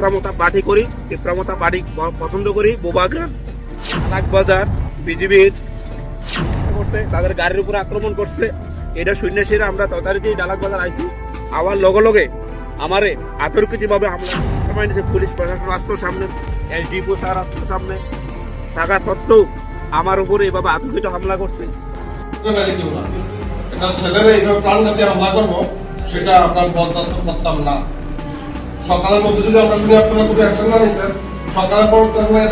Tipramotha party করি, Tipramotha party পছন্দ করি। বোবাগ্রাম, বাজার বিজিবির করছে, তাদের গাড়ির উপরে আক্রমণ করছে। এটা শূন্য সেরে আমরা তদারকি ডালাক বাজার আইছি। আবার লগে লগে আমারে আতর্কিতভাবে হামলা পুলিশ প্রশাসন আসতো সামনে, এসডিপো স্যার আসতো সামনে থাকা সত্ত্বেও আমার উপরে এভাবে আতর্কিত হামলা করছে। ছেলেরা এইভাবে প্রাণঘাতী হামলা করবো সেটা আপনার বরদাস্ত করতাম না। সকালের মধ্যে যদি আমরা শুনি আপনারা কোনো অ্যাকশন না নিচ্ছেন, সকালের পর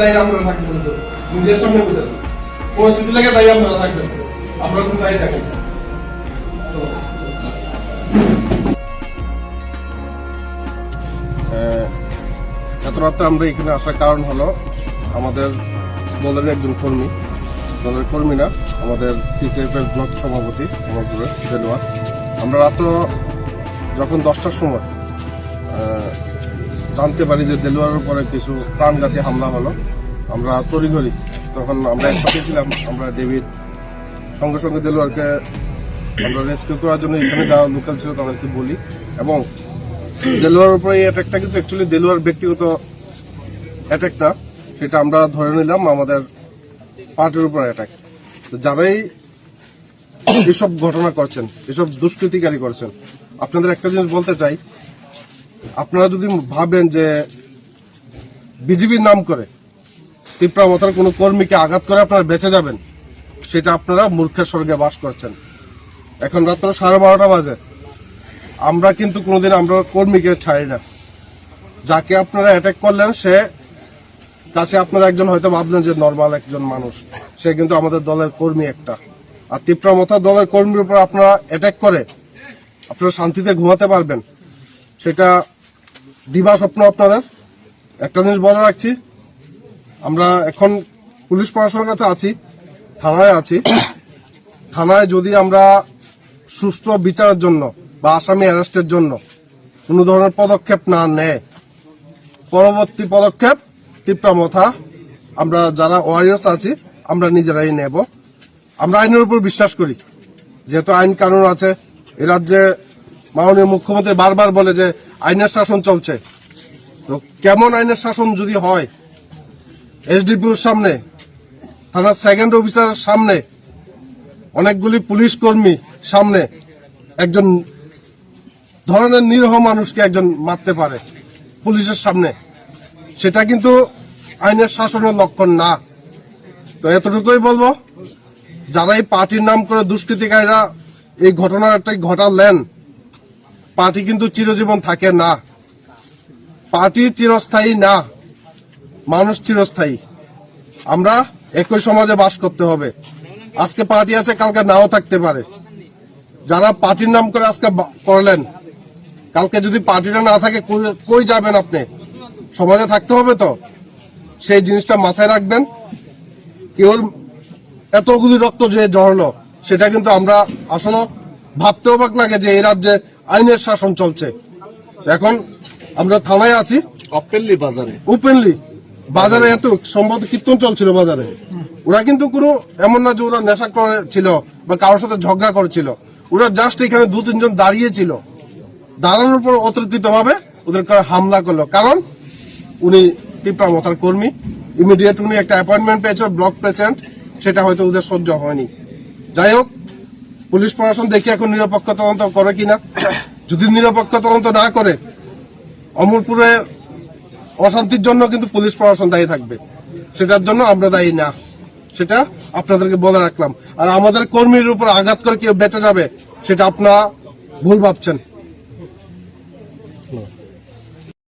দায়ী আমরা থাকবেন, মিডিয়ার সামনে বুঝেছি পরিস্থিতি লেগে দায়ী আপনারা থাকবেন, আমরা কোনো দায়ী থাকি না। এত রাত্রে আমরা এখানে আসার কারণ হলো আমাদের দলের একজন কর্মী, দলের কর্মী না, আমাদের পিসিএফ এর ব্লক সভাপতি দেলোয়ার। আমরা রাত্র যখন 10টার সময় জানতে পারি যে দেলোয়ারের উপরে কিছু প্রাণঘাতী হামলা হলো, আমরা তড়িঘড়ি তখন আমরা একসাথে ছিলাম, আমরা ডেভিড সঙ্গে সঙ্গে দেলোয়ারকে আমরা রেস্কিউ করার জন্য এখানে যারা লোকাল ছিল তাদেরকে বলি, এবং দেলোয়ার উপরে এই অ্যাটাকটা কিন্তু অ্যাকচুয়ালি দেলোয়ার ব্যক্তিগত অ্যাটাক না, সেটা আমরা ধরে নিলাম আমাদের পার্টির উপর অ্যাটাক। তো যারাই এসব ঘটনা করছেন, এসব দুষ্কৃতিকারী করছেন, আপনাদের একটা জিনিস বলতে চাই, আপনারা যদি ভাবেন যে বিজিবির নাম করে তিপ্রামতার কোনো কর্মীকে আঘাত করে আপনারা বেঁচে যাবেন, সেটা আপনারা মূর্খের স্বর্গে বাস করছেন। এখন রাত্র 12:30 বাজে, আমরা কিন্তু কোনোদিন আমরা কর্মীকে ছাড়ি না। যাকে আপনারা অ্যাটাক করলেন সে কাছে আপনারা একজন হয়তো ভাবলেন যে নর্মাল একজন মানুষ, সে কিন্তু আমাদের দলের কর্মী একটা। আর তিপ্রামতা দলের কর্মীর উপর আপনারা অ্যাটাক করে আপনারা শান্তিতে ঘুমাতে পারবেন, সেটা দিবা স্বপ্ন আপনাদের। একটা জিনিস বলে রাখছি, আমরা এখন পুলিশ প্রশাসনের কাছে আছি, থানায় আছি। থানায় যদি আমরা সুষ্ঠু বিচারের জন্য বা আসামি অ্যারেস্টের জন্য কোনো ধরনের পদক্ষেপ না নেয়, পরবর্তী পদক্ষেপ তিপ্রামতা আমরা যারা ওয়ারিয়ার্স আছি আমরা নিজেরাই নেব। আমরা আইনের উপর বিশ্বাস করি, যেহেতু আইন কানুন আছে। এ রাজ্যে মাননীয় মুখ্যমন্ত্রী বারবার বলে যে আইনের শাসন চলছে। তো কেমন আইনের শাসন যদি হয়, এসডিপিওর সামনে, থানার সেকেন্ড অফিসারের সামনে, অনেকগুলি পুলিশ কর্মী সামনে একজন ধরনের নিরীহ মানুষকে একজন মারতে পারে পুলিশের সামনে, সেটা কিন্তু আইনের শাসনের লক্ষণ না। তো এতটুকুই বলবো, যারা এই পার্টির নাম করে দুষ্কৃতিকারীরা এই ঘটনাটা ঘটালেন, পার্টি কিন্তু চিরজীবন থাকে না, পার্টি চিরস্থায়ী না, মানুষ চিরস্থায়ী। আমরা একই সমাজে বাস করতে হবে। আজকে পার্টি আছে, কালকে নাও থাকতে পারে। যারা পার্টির নাম করে আজকে করলেন, কালকে যদি পার্টিটা না থাকে কই যাবেন আপনি? সমাজে থাকতে হবে তো, সেই জিনিসটা মাথায় রাখবেন। কেউ এতগুলি রক্ত যে ঝরলো, সেটা কিন্তু আমরা আসলে ভাবতেও অবাক লাগে যে এই রাজ্যে আইনের শাসন চলছে। এখন আমরা থানায় আছি, ওপেনলি বাজারে এত সম্ভবত কীর্তন চলছিল বাজারে। ওরা কিন্তু কোনো এমন না যে ওরা নেশা করেছিল বা কারোর সাথে ঝগড়া করেছিল, ওরা জাস্ট এখানে 2-3 জন দাঁড়িয়েছিল, দাঁড়ানোর পর অতর্কিত ভাবে ওদের হামলা করলো। কারণ উনি তিপ্রামতার কর্মী, ইমিডিয়েট উনি একটা অ্যাপয়েন্টমেন্ট পেয়েছিল ব্লক প্রেসিডেন্ট, সেটা হয়তো ওদের সহ্য হয়নি। যাই হোক, পুলিশ প্রশাসন দেখি এখন নিরপেক্ষ তদন্ত করে কিনা। যদি নিরপেক্ষ তদন্ত না করে, অমরপুরে অশান্তির জন্য কিন্তু পুলিশ প্রশাসন দায়ী থাকবে, সেটার জন্য আমরা দায়ী না, সেটা আপনাদেরকে বলে রাখলাম। আর আমাদের কর্মীর উপর আঘাত করে কেউ বেঁচে যাবে, সেটা আপনারা ভুল ভাবছেন।